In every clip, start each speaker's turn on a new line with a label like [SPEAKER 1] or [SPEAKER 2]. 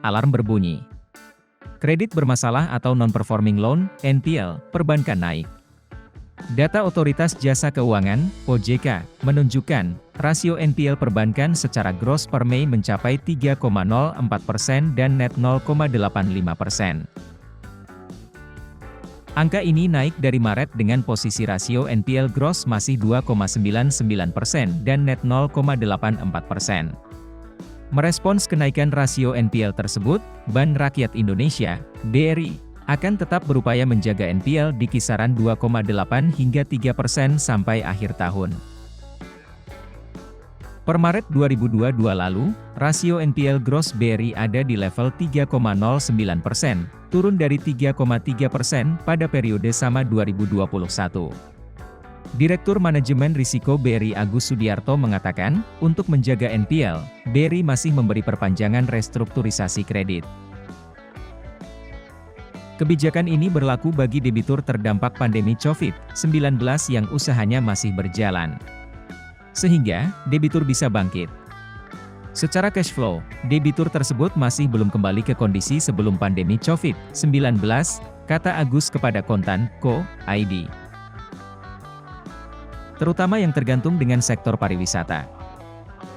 [SPEAKER 1] Alarm berbunyi. Kredit bermasalah atau non-performing loan, NPL, perbankan naik. Data Otoritas Jasa Keuangan, OJK, menunjukkan, rasio NPL perbankan secara gross per Mei mencapai 3,04% dan net 0,85%. Angka ini naik dari Maret dengan posisi rasio NPL gross masih 2,99% dan net 0,84%. Merespons kenaikan rasio NPL tersebut, Bank Rakyat Indonesia, BRI, akan tetap berupaya menjaga NPL di kisaran 2,8 hingga 3% sampai akhir tahun. Per Maret 2022 lalu, rasio NPL gross BRI ada di level 3,09%, turun dari 3,3% pada periode sama 2021. Direktur Manajemen Risiko BRI Agus Sudiarto mengatakan, untuk menjaga NPL, BRI masih memberi perpanjangan restrukturisasi kredit. Kebijakan ini berlaku bagi debitur terdampak pandemi COVID-19 yang usahanya masih berjalan, sehingga debitur bisa bangkit. Secara cash flow, debitur tersebut masih belum kembali ke kondisi sebelum pandemi COVID-19, kata Agus kepada Kontan.co.id. Terutama yang tergantung dengan sektor pariwisata.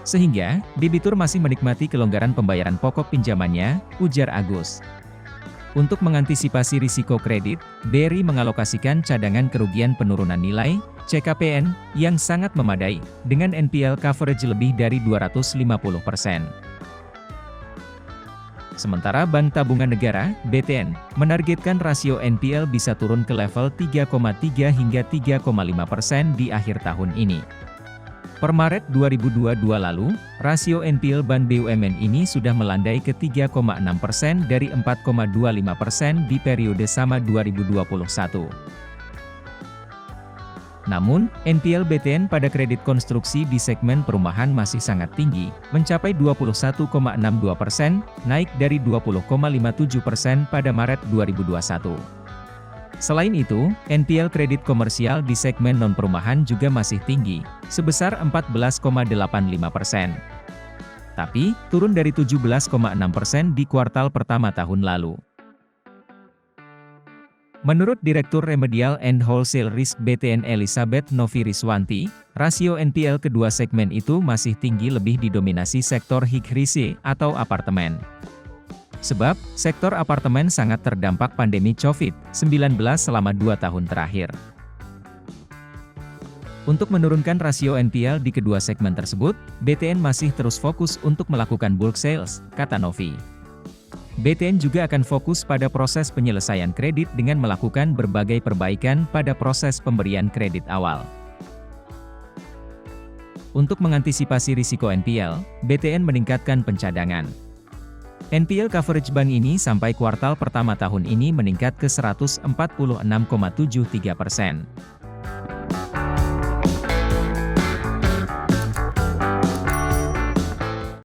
[SPEAKER 1] Sehingga, debitur masih menikmati kelonggaran pembayaran pokok pinjamannya, ujar Agus. Untuk mengantisipasi risiko kredit, BRI mengalokasikan cadangan kerugian penurunan nilai, CKPN, yang sangat memadai, dengan NPL coverage lebih dari 250%. Sementara Bank Tabungan Negara, BTN, menargetkan rasio NPL bisa turun ke level 3,3 hingga 3,5% di akhir tahun ini. Per Maret 2022 lalu, rasio NPL Bank BUMN ini sudah melandai ke 3,6% dari 4,25% di periode sama 2021. Namun, NPL BTN pada kredit konstruksi di segmen perumahan masih sangat tinggi, mencapai 21,62%, naik dari 20,57% pada Maret 2021. Selain itu, NPL kredit komersial di segmen non-perumahan juga masih tinggi, sebesar 14,85%. Tapi, turun dari 17,6% di kuartal pertama tahun lalu. Menurut Direktur Remedial and Wholesale Risk BTN Elizabeth Novi Riswanti, rasio NPL kedua segmen itu masih tinggi lebih didominasi sektor HIGRISE atau apartemen. Sebab, sektor apartemen sangat terdampak pandemi COVID-19 selama 2 tahun terakhir. Untuk menurunkan rasio NPL di kedua segmen tersebut, BTN masih terus fokus untuk melakukan bulk sales, kata Novi. BTN juga akan fokus pada proses penyelesaian kredit dengan melakukan berbagai perbaikan pada proses pemberian kredit awal. Untuk mengantisipasi risiko NPL, BTN meningkatkan pencadangan. NPL coverage bank ini sampai kuartal pertama tahun ini meningkat ke 146,73%.